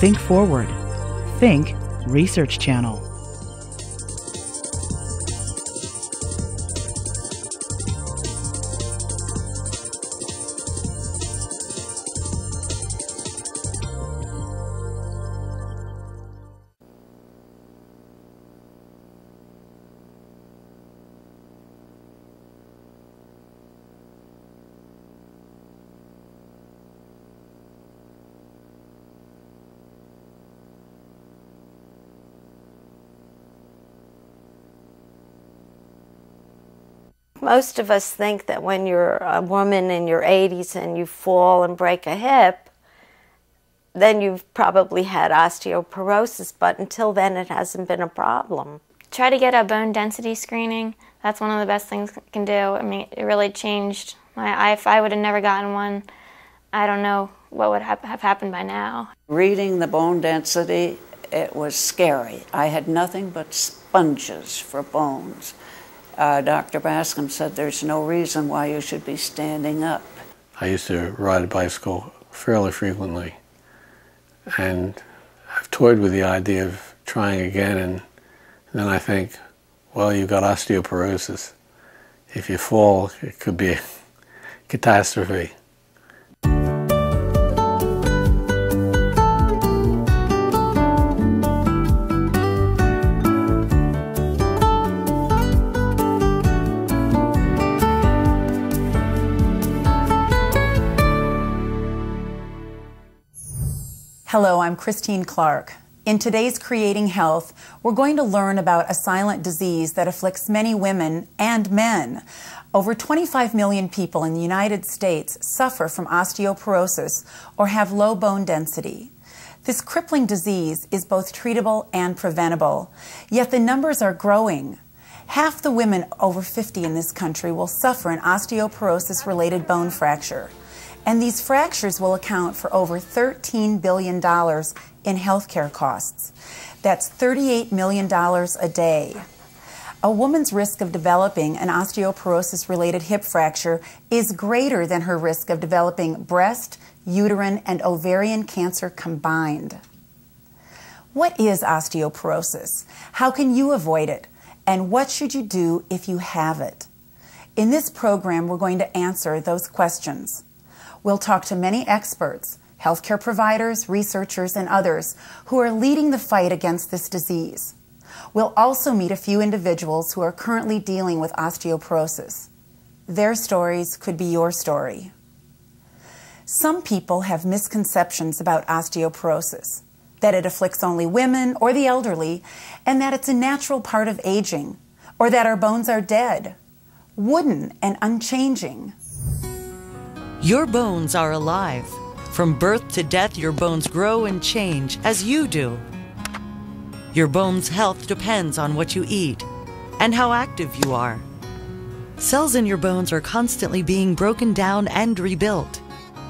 Think forward. Think Research Channel. Most of us think that when you're a woman in your 80s and you fall and break a hip, then you've probably had osteoporosis, but until then it hasn't been a problem. Try to get a bone density screening. That's one of the best things you can do. I mean, it really changed my, if I would have never gotten one, I don't know what would have happened by now. Reading the bone density, it was scary. I had nothing but sponges for bones. Dr. Bascom said there's no reason why you should be standing up. I used to ride a bicycle fairly frequently, and I've toyed with the idea of trying again, and then I think, well, you've got osteoporosis. If you fall, it could be a catastrophe. Hello, I'm Kris Clark. In today's Creating Health, we're going to learn about a silent disease that afflicts many women and men. Over 25 million people in the United States suffer from osteoporosis or have low bone density. This crippling disease is both treatable and preventable, yet the numbers are growing. Half the women over 50 in this country will suffer an osteoporosis-related bone fracture. And these fractures will account for over $13 billion in healthcare costs. That's $38 million a day. A woman's risk of developing an osteoporosis-related hip fracture is greater than her risk of developing breast, uterine, and ovarian cancer combined. What is osteoporosis? How can you avoid it? And what should you do if you have it? In this program, we're going to answer those questions. We'll talk to many experts, healthcare providers, researchers, and others who are leading the fight against this disease. We'll also meet a few individuals who are currently dealing with osteoporosis. Their stories could be your story. Some people have misconceptions about osteoporosis, that it afflicts only women or the elderly, and that it's a natural part of aging, or that our bones are dead, wooden and unchanging. Your bones are alive. From birth to death, your bones grow and change as you do. Your bones' health depends on what you eat and how active you are. Cells in your bones are constantly being broken down and rebuilt.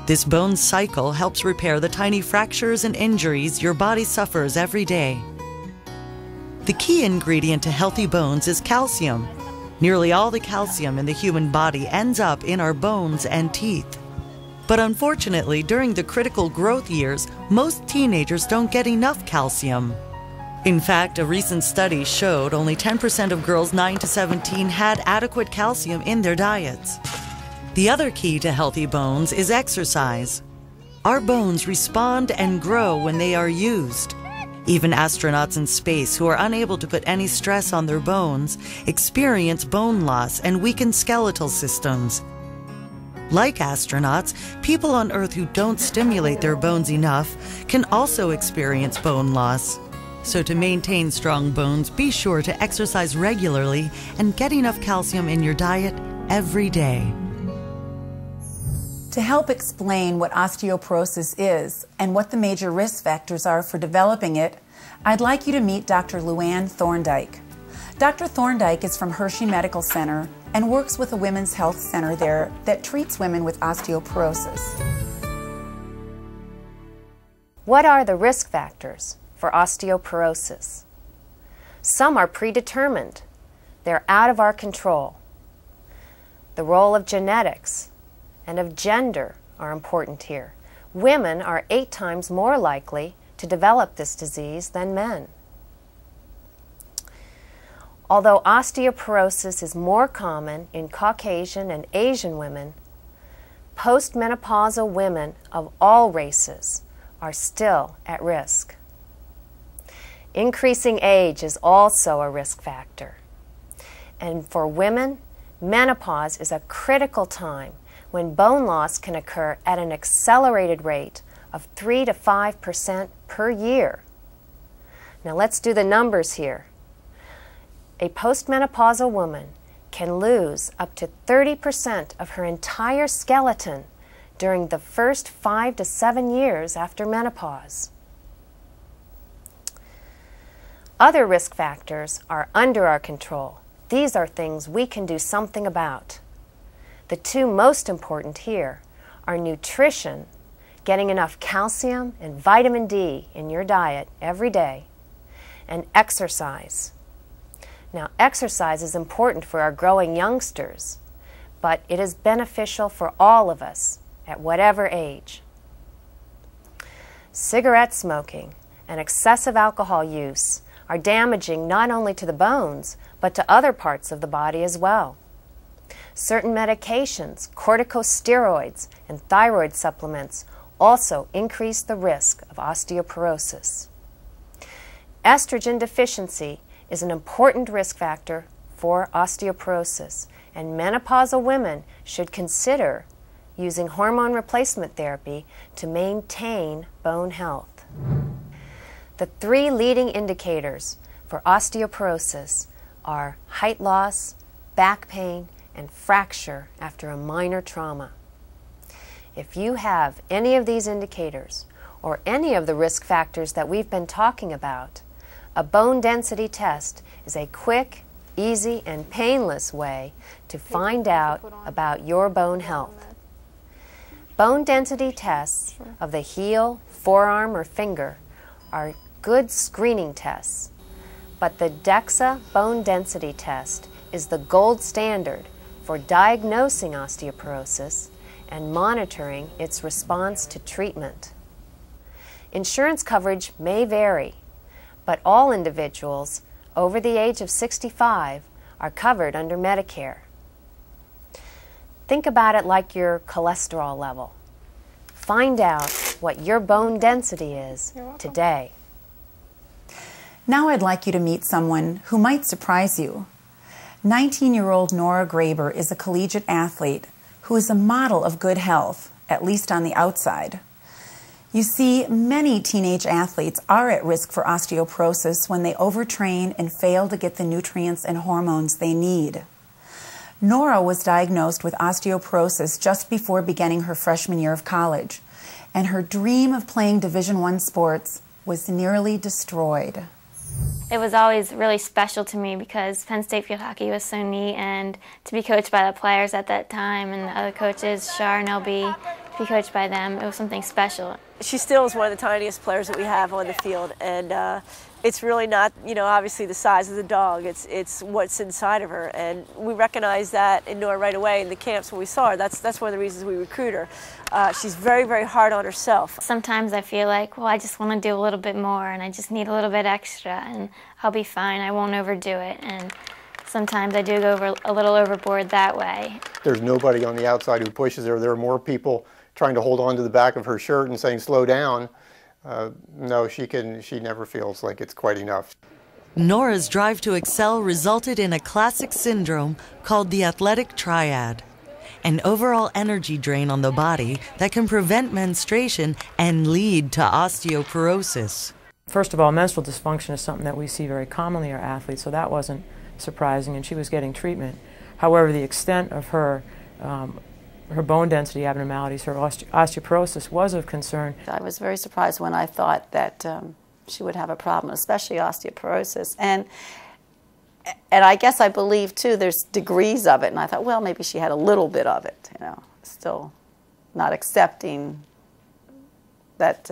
This bone cycle helps repair the tiny fractures and injuries your body suffers every day. The key ingredient to healthy bones is calcium. Nearly all the calcium in the human body ends up in our bones and teeth. But unfortunately, during the critical growth years, most teenagers don't get enough calcium. In fact, a recent study showed only 10% of girls 9 to 17 had adequate calcium in their diets. The other key to healthy bones is exercise. Our bones respond and grow when they are used. Even astronauts in space who are unable to put any stress on their bones experience bone loss and weakened skeletal systems. Like astronauts, people on Earth who don't stimulate their bones enough can also experience bone loss. So to maintain strong bones, be sure to exercise regularly and get enough calcium in your diet every day. To help explain what osteoporosis is and what the major risk factors are for developing it, I'd like you to meet Dr. Luann Thorndike. Dr. Thorndike is from Hershey Medical Center and works with a women's health center there that treats women with osteoporosis. What are the risk factors for osteoporosis? Some are predetermined. They're out of our control. The role of genetics and of gender are important here. Women are 8 times more likely to develop this disease than men. Although osteoporosis is more common in Caucasian and Asian women, postmenopausal women of all races are still at risk. Increasing age is also a risk factor. And for women, menopause is a critical time when bone loss can occur at an accelerated rate of 3 to 5% per year. Now let's do the numbers here. A postmenopausal woman can lose up to 30% of her entire skeleton during the first 5 to 7 years after menopause. Other risk factors are under our control. These are things we can do something about. The two most important here are nutrition, getting enough calcium and vitamin D in your diet every day, and exercise. Now, exercise is important for our growing youngsters, but it is beneficial for all of us at whatever age. Cigarette smoking and excessive alcohol use are damaging not only to the bones, but to other parts of the body as well. Certain medications, corticosteroids, and thyroid supplements also increase the risk of osteoporosis. Estrogen deficiency is an important risk factor for osteoporosis, and menopausal women should consider using hormone replacement therapy to maintain bone health. The three leading indicators for osteoporosis are height loss, back pain, and fracture after a minor trauma. If you have any of these indicators or any of the risk factors that we've been talking about, a bone density test is a quick, easy, and painless way to find out about your bone health. Bone density tests of the heel, forearm, or finger are good screening tests, but the DEXA bone density test is the gold standard for diagnosing osteoporosis and monitoring its response to treatment. Insurance coverage may vary, but all individuals over the age of 65 are covered under Medicare. Think about it like your cholesterol level. Find out what your bone density is today. Now I'd like you to meet someone who might surprise you. 19-year-old Nora Graber is a collegiate athlete who is a model of good health, at least on the outside. You see, many teenage athletes are at risk for osteoporosis when they overtrain and fail to get the nutrients and hormones they need. Nora was diagnosed with osteoporosis just before beginning her freshman year of college, and her dream of playing Division I sports was nearly destroyed. It was always really special to me because Penn State field hockey was so neat, and to be coached by the players at that time and the other coaches, Shar and LB, to be coached by them, it was something special. She still is one of the tiniest players that we have on the field, and it's really not, obviously the size of the dog, it's what's inside of her, and we recognized that in Nora right away in the camps when we saw her. That's one of the reasons we recruit her. She's very, very hard on herself. Sometimes I feel like, well, I just want to do a little bit more, and I just need a little bit extra, and I'll be fine. I won't overdo it, and sometimes I do go a little overboard that way. There's nobody on the outside who pushes her. There are more people trying to hold on to the back of her shirt and saying, slow down. No, she never feels like it's quite enough. Nora's drive to excel resulted in a classic syndrome called the athletic triad, an overall energy drain on the body that can prevent menstruation and lead to osteoporosis. First of all, menstrual dysfunction is something that we see very commonly in our athletes, so that wasn't surprising, and she was getting treatment. However, the extent of her bone density abnormalities, her osteoporosis, was of concern. I was very surprised when I thought that she would have a problem, especially osteoporosis. And I guess I believe, too, there's degrees of it. And I thought, well, maybe she had a little bit of it, still not accepting that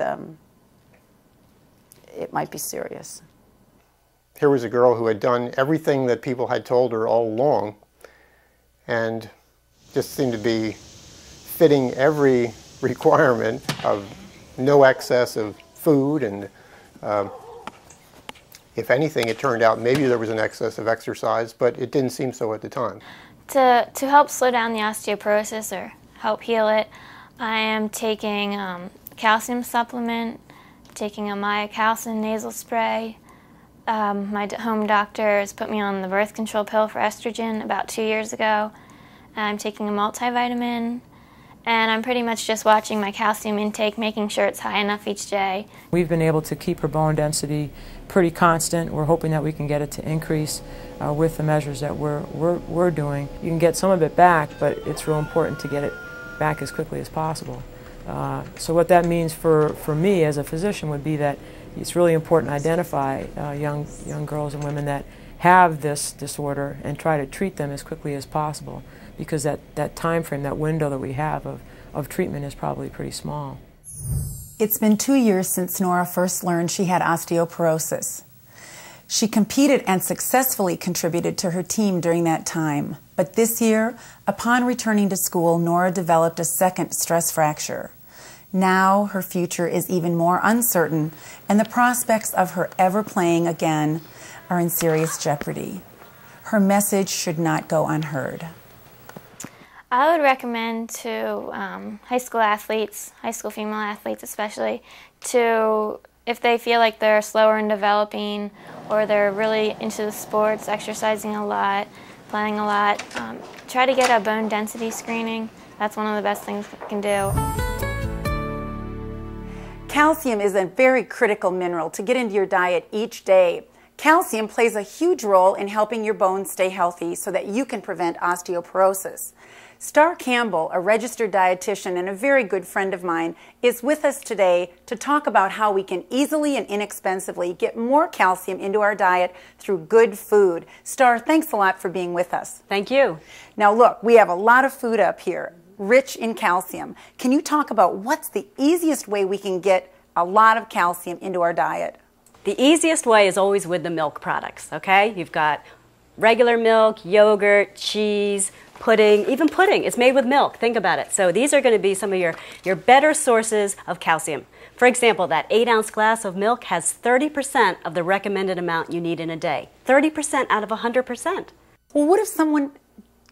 it might be serious. Here was a girl who had done everything that people had told her all along and just seemed to be fitting every requirement of no excess of food, and if anything, it turned out maybe there was an excess of exercise, but it didn't seem so at the time. To help slow down the osteoporosis or help heal it, I am taking calcium supplement, taking a myocalcin nasal spray. My home doctor has put me on the birth control pill for estrogen about 2 years ago. I'm taking a multivitamin, and I'm pretty much just watching my calcium intake, making sure it's high enough each day. We've been able to keep her bone density pretty constant. We're hoping that we can get it to increase with the measures that we're doing. You can get some of it back, but it's real important to get it back as quickly as possible. So what that means for me as a physician would be that it's really important to identify young girls and women that have this disorder and try to treat them as quickly as possible, because that time frame, that window that we have of treatment is probably pretty small. It's been 2 years since Nora first learned she had osteoporosis. She competed and successfully contributed to her team during that time. But this year, upon returning to school, Nora developed a second stress fracture. Now her future is even more uncertain, and the prospects of her ever playing again are in serious jeopardy. Her message should not go unheard. I would recommend to high school athletes, high school female athletes especially, to, if they feel like they're slower in developing or they're really into the sports, exercising a lot, playing a lot, try to get a bone density screening. That's one of the best things you can do. Calcium is a very critical mineral to get into your diet each day. Calcium plays a huge role in helping your bones stay healthy so that you can prevent osteoporosis. Star Campbell, a registered dietitian and a very good friend of mine, is with us today to talk about how we can easily and inexpensively get more calcium into our diet through good food. Star, thanks a lot for being with us. Thank you. Now look, we have a lot of food up here, rich in calcium. Can you talk about what's the easiest way we can get a lot of calcium into our diet? The easiest way is always with the milk products, okay? You've got regular milk, yogurt, cheese, pudding, even pudding. It's made with milk. Think about it. So these are going to be some of your better sources of calcium. For example, that 8-ounce glass of milk has 30% of the recommended amount you need in a day. 30% out of 100%. Well, what if someone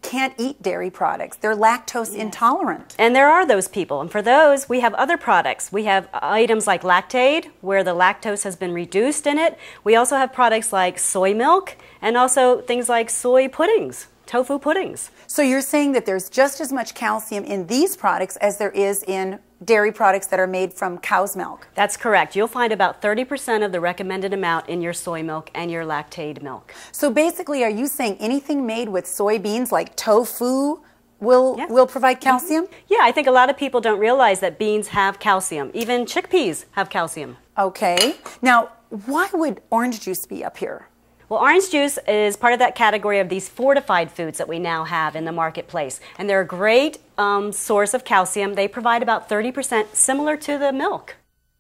can't eat dairy products? They're lactose intolerant. And there are those people. And for those, we have other products. We have items like Lactaid, where the lactose has been reduced in it. We also have products like soy milk and also things like soy puddings, tofu puddings. So you're saying that there's just as much calcium in these products as there is in dairy products that are made from cow's milk? That's correct. You'll find about 30% of the recommended amount in your soy milk and your Lactaid milk. So basically, are you saying anything made with soybeans like tofu will provide calcium? Yeah, I think a lot of people don't realize that beans have calcium. Even chickpeas have calcium. Okay. Now, why would orange juice be up here? Well, orange juice is part of that category of these fortified foods that we now have in the marketplace. And they're a great source of calcium. They provide about 30%, similar to the milk.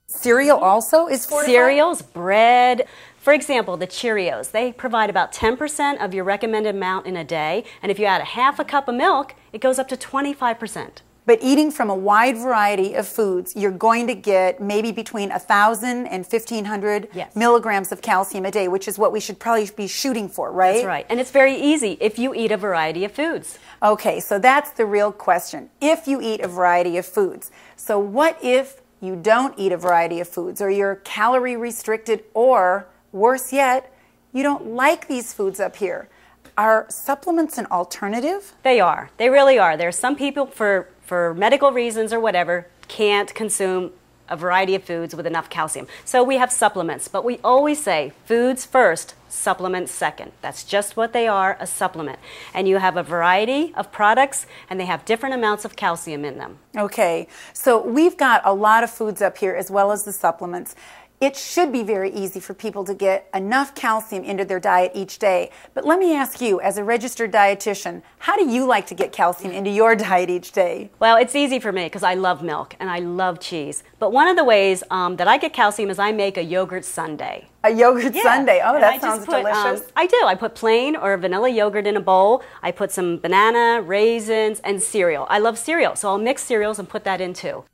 Cereal also is fortified? Cereals, bread. For example, the Cheerios, they provide about 10% of your recommended amount in a day. And if you add a half a cup of milk, it goes up to 25%. But eating from a wide variety of foods, you're going to get maybe between 1,000 and 1,500 milligrams of calcium a day, which is what we should probably be shooting for, right? That's right. And it's very easy if you eat a variety of foods. Okay, so that's the real question. If you eat a variety of foods. So what if you don't eat a variety of foods, or you're calorie restricted, or worse yet, you don't like these foods up here? Are supplements an alternative? They are. They really are. There are some people, for medical reasons or whatever, can't consume a variety of foods with enough calcium. So we have supplements, but we always say foods first, supplements second. That's just what they are, a supplement. And you have a variety of products, and they have different amounts of calcium in them. Okay, so we've got a lot of foods up here as well as the supplements. It should be very easy for people to get enough calcium into their diet each day. But let me ask you, as a registered dietitian, how do you like to get calcium into your diet each day? Well, it's easy for me because I love milk and I love cheese. But one of the ways that I get calcium is I make a yogurt sundae. A yogurt sundae? Oh, that sounds delicious. I do. I put plain or vanilla yogurt in a bowl. I put some banana, raisins, and cereal. I love cereal, so I'll mix cereals and put that in too.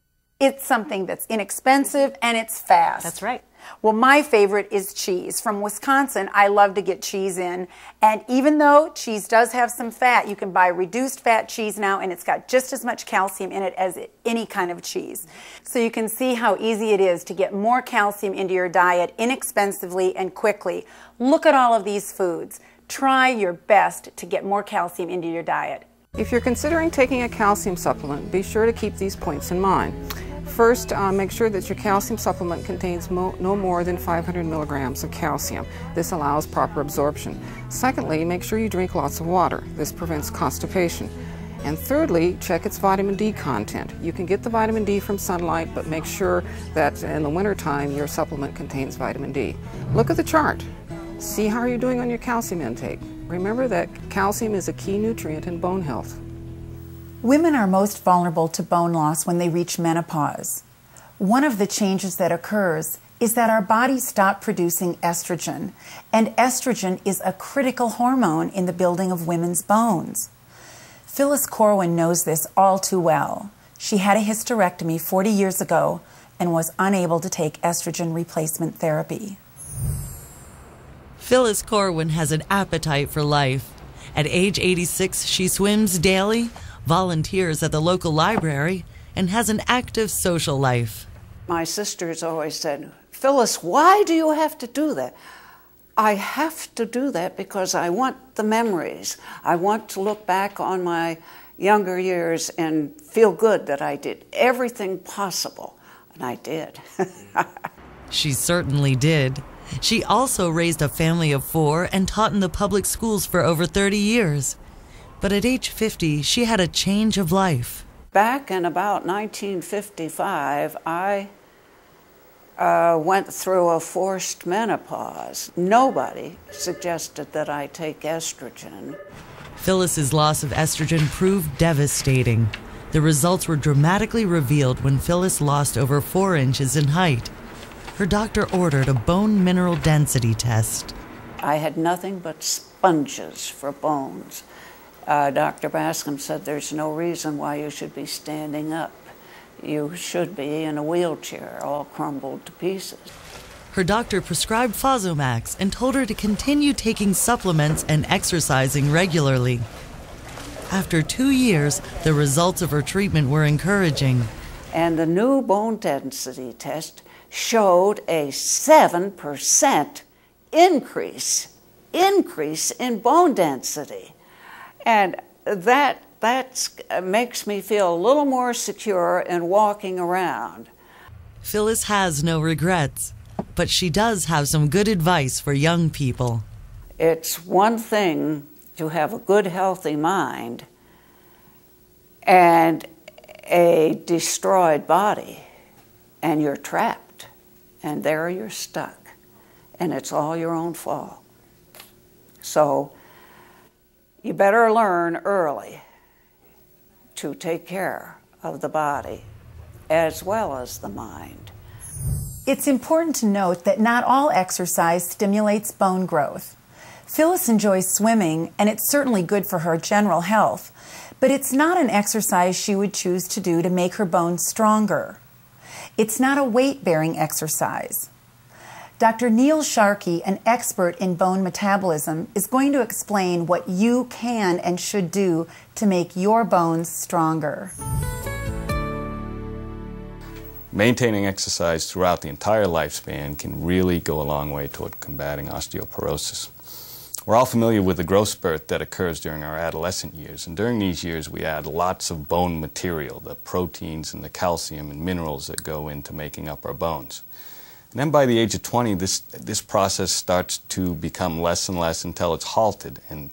It's something that's inexpensive and it's fast. That's right. Well, my favorite is cheese. From Wisconsin, I love to get cheese in. And even though cheese does have some fat, you can buy reduced fat cheese now, and it's got just as much calcium in it as any kind of cheese. So you can see how easy it is to get more calcium into your diet inexpensively and quickly. Look at all of these foods. Try your best to get more calcium into your diet. If you're considering taking a calcium supplement, be sure to keep these points in mind. First, make sure that your calcium supplement contains no more than 500 milligrams of calcium. This allows proper absorption. Secondly, make sure you drink lots of water. This prevents constipation. And thirdly, check its vitamin D content. You can get the vitamin D from sunlight, but make sure that in the wintertime your supplement contains vitamin D. Look at the chart. See how you're doing on your calcium intake. Remember that calcium is a key nutrient in bone health. Women are most vulnerable to bone loss when they reach menopause. One of the changes that occurs is that our bodies stop producing estrogen, and estrogen is a critical hormone in the building of women's bones. Phyllis Corwin knows this all too well. She had a hysterectomy 40 years ago and was unable to take estrogen replacement therapy. Phyllis Corwin has an appetite for life. At age 86, she swims daily, volunteers at the local library, and has an active social life. My sisters always said, Phyllis, why do you have to do that? I have to do that because I want the memories. I want to look back on my younger years and feel good that I did everything possible. And I did. She certainly did. She also raised a family of 4 and taught in the public schools for over 30 years. But at age 50, she had a change of life. Back in about 1955, I went through a forced menopause. Nobody suggested that I take estrogen. Phyllis's loss of estrogen proved devastating. The results were dramatically revealed when Phyllis lost over 4 inches in height. Her doctor ordered a bone mineral density test. I had nothing but sponges for bones. Dr. Bascom said there's no reason why you should be standing up. You should be in a wheelchair, all crumbled to pieces. Her doctor prescribed Fosamax and told her to continue taking supplements and exercising regularly. After 2 years, the results of her treatment were encouraging. And the new bone density test showed a 7% increase in bone density. And that makes me feel a little more secure in walking around. Phyllis has no regrets, but she does have some good advice for young people. It's one thing to have a good, healthy mind and a destroyed body, and you're trapped, and there you're stuck, and it's all your own fault. So you better learn early to take care of the body as well as the mind. It's important to note that not all exercise stimulates bone growth. Phyllis enjoys swimming, and it's certainly good for her general health, but it's not an exercise she would choose to do to make her bones stronger. It's not a weight-bearing exercise. Dr. Neil Sharkey, an expert in bone metabolism, is going to explain what you can and should do to make your bones stronger. Maintaining exercise throughout the entire lifespan can really go a long way toward combating osteoporosis. We're all familiar with the growth spurt that occurs during our adolescent years, and during these years we add lots of bone material, the proteins and the calcium and minerals that go into making up our bones. And then by the age of 20, this process starts to become less and less until it's halted. And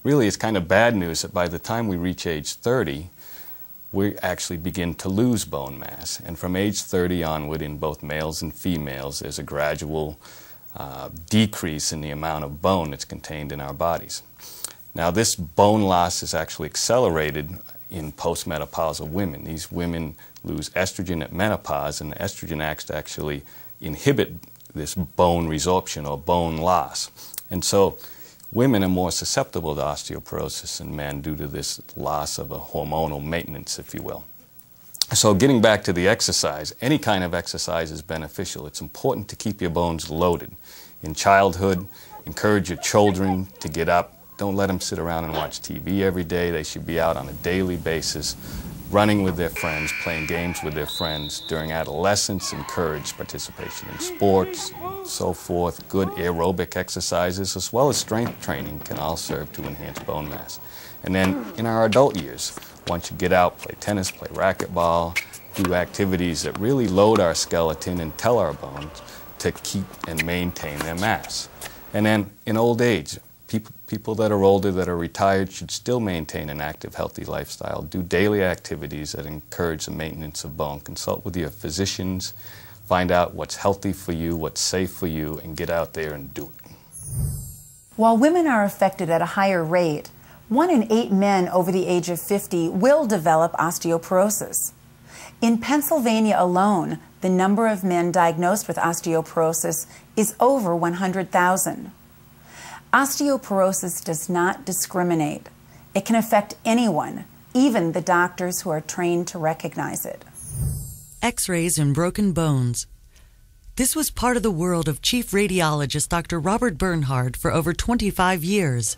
really, it's kind of bad news that by the time we reach age 30, we actually begin to lose bone mass. And from age 30 onward, in both males and females, there's a gradual decrease in the amount of bone that's contained in our bodies. Now, this bone loss is actually accelerated in postmenopausal women. These women lose estrogen at menopause, and the estrogen acts to actually inhibit this bone resorption or bone loss. And so women are more susceptible to osteoporosis than men due to this loss of a hormonal maintenance, if you will. So getting back to the exercise, any kind of exercise is beneficial. It's important to keep your bones loaded. In childhood, encourage your children to get up. Don't let them sit around and watch TV every day. They should be out on a daily basis, running with their friends, playing games with their friends. During adolescence, encourage participation in sports, and so forth. Good aerobic exercises, as well as strength training, can all serve to enhance bone mass. And then in our adult years, once you get out, play tennis, play racquetball, do activities that really load our skeleton and tell our bones to keep and maintain their mass. And then in old age, people that are older, that are retired, should still maintain an active, healthy lifestyle. Do daily activities that encourage the maintenance of bone. Consult with your physicians, find out what's healthy for you, what's safe for you, and get out there and do it. While women are affected at a higher rate, 1 in 8 men over the age of 50 will develop osteoporosis. In Pennsylvania alone, the number of men diagnosed with osteoporosis is over 100,000. Osteoporosis does not discriminate. It can affect anyone, even the doctors who are trained to recognize it. X-rays and broken bones. This was part of the world of Chief Radiologist Dr. Robert Bernhard for over 25 years.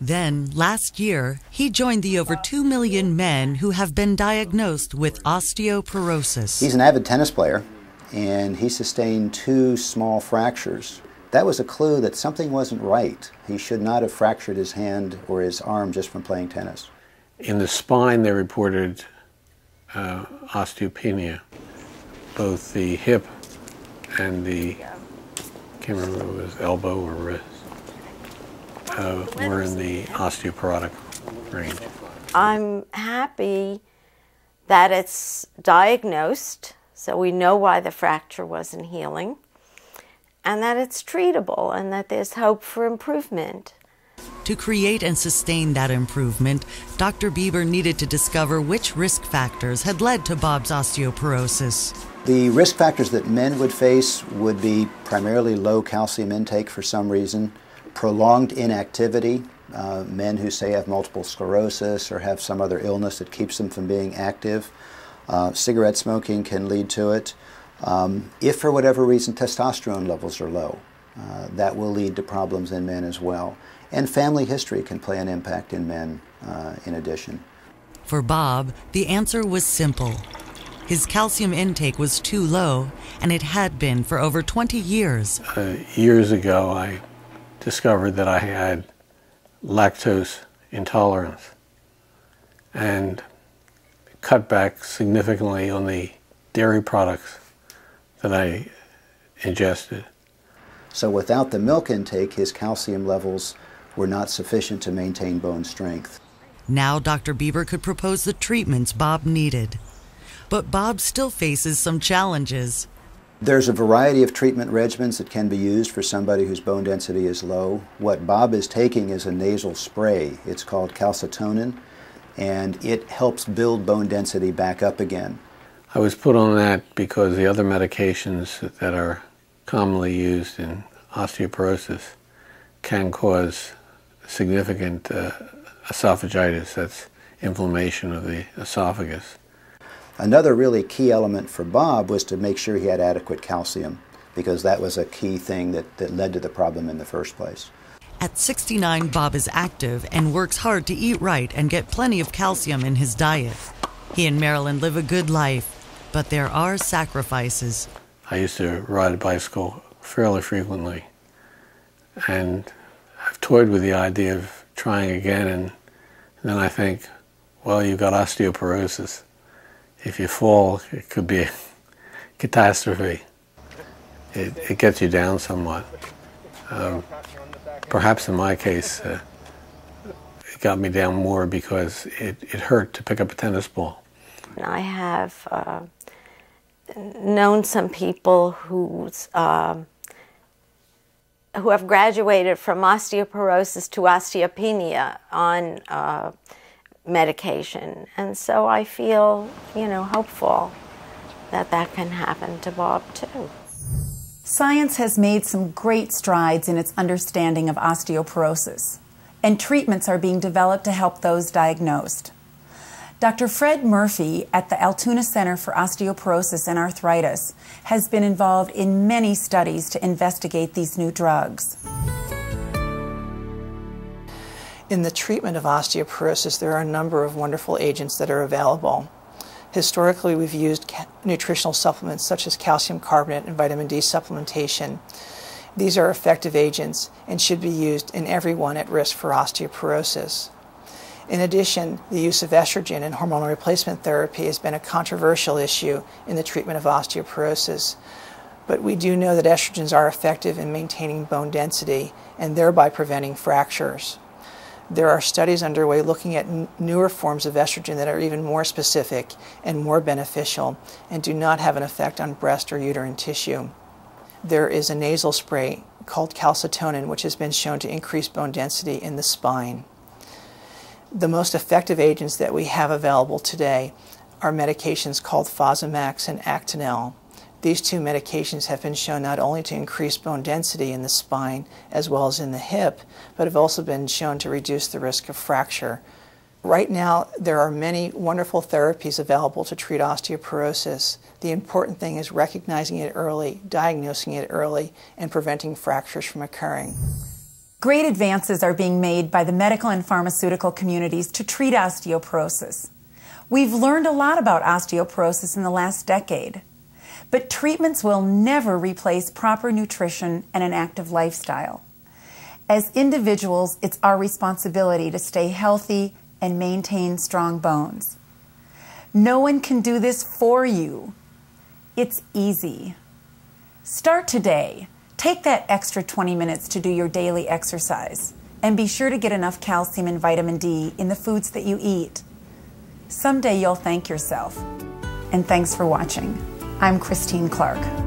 Then, last year, he joined the over 2 million men who have been diagnosed with osteoporosis. He's an avid tennis player, and he sustained 2 small fractures. That was a clue that something wasn't right. He should not have fractured his hand or his arm just from playing tennis. In the spine, they reported osteopenia. Both the hip and the, can't remember if it was elbow or wrist, were in the osteoporotic range. I'm happy that it's diagnosed, so we know why the fracture wasn't healing, and that it's treatable and that there's hope for improvement. To create and sustain that improvement, Dr. Bieber needed to discover which risk factors had led to Bob's osteoporosis. The risk factors that men would face would be primarily low calcium intake for some reason, prolonged inactivity, men who say have multiple sclerosis or have some other illness that keeps them from being active. Cigarette smoking can lead to it. If for whatever reason testosterone levels are low, that will lead to problems in men as well. And family history can play an impact in men in addition. For Bob, the answer was simple. His calcium intake was too low, and it had been for over 20 years. Years ago, I discovered that I had lactose intolerance and cut back significantly on the dairy products that I ingested. So without the milk intake, his calcium levels were not sufficient to maintain bone strength. Now Dr. Bieber could propose the treatments Bob needed. But Bob still faces some challenges. There's a variety of treatment regimens that can be used for somebody whose bone density is low. What Bob is taking is a nasal spray. It's called calcitonin, and it helps build bone density back up again. I was put on that because the other medications that are commonly used in osteoporosis can cause significant esophagitis, that's inflammation of the esophagus. Another really key element for Bob was to make sure he had adequate calcium, because that was a key thing that led to the problem in the first place. At 69, Bob is active and works hard to eat right and get plenty of calcium in his diet. He and Marilyn live a good life, but there are sacrifices. I used to ride a bicycle fairly frequently, and I've toyed with the idea of trying again, and then I think, well, you've got osteoporosis. If you fall, it could be a catastrophe. It gets you down somewhat. Perhaps in my case, it got me down more because it hurt to pick up a tennis ball. I have known some people who have graduated from osteoporosis to osteopenia on medication, and so I feel, hopeful that that can happen to Bob too. Science has made some great strides in its understanding of osteoporosis, and treatments are being developed to help those diagnosed. Dr. Fred Murphy at the Altoona Center for Osteoporosis and Arthritis has been involved in many studies to investigate these new drugs. In the treatment of osteoporosis, there are a number of wonderful agents that are available. Historically, we've used nutritional supplements such as calcium carbonate and vitamin D supplementation. These are effective agents and should be used in everyone at risk for osteoporosis. In addition, the use of estrogen and hormonal replacement therapy has been a controversial issue in the treatment of osteoporosis. But we do know that estrogens are effective in maintaining bone density and thereby preventing fractures. There are studies underway looking at newer forms of estrogen that are even more specific and more beneficial and do not have an effect on breast or uterine tissue. There is a nasal spray called calcitonin, which has been shown to increase bone density in the spine. The most effective agents that we have available today are medications called Fosamax and Actonel. These two medications have been shown not only to increase bone density in the spine as well as in the hip, but have also been shown to reduce the risk of fracture. Right now, there are many wonderful therapies available to treat osteoporosis. The important thing is recognizing it early, diagnosing it early, and preventing fractures from occurring. Great advances are being made by the medical and pharmaceutical communities to treat osteoporosis. We've learned a lot about osteoporosis in the last decade, but treatments will never replace proper nutrition and an active lifestyle. As individuals, it's our responsibility to stay healthy and maintain strong bones. No one can do this for you. It's easy. Start today. Take that extra 20 minutes to do your daily exercise, and be sure to get enough calcium and vitamin D in the foods that you eat. Someday you'll thank yourself. And thanks for watching. I'm Kris Clark.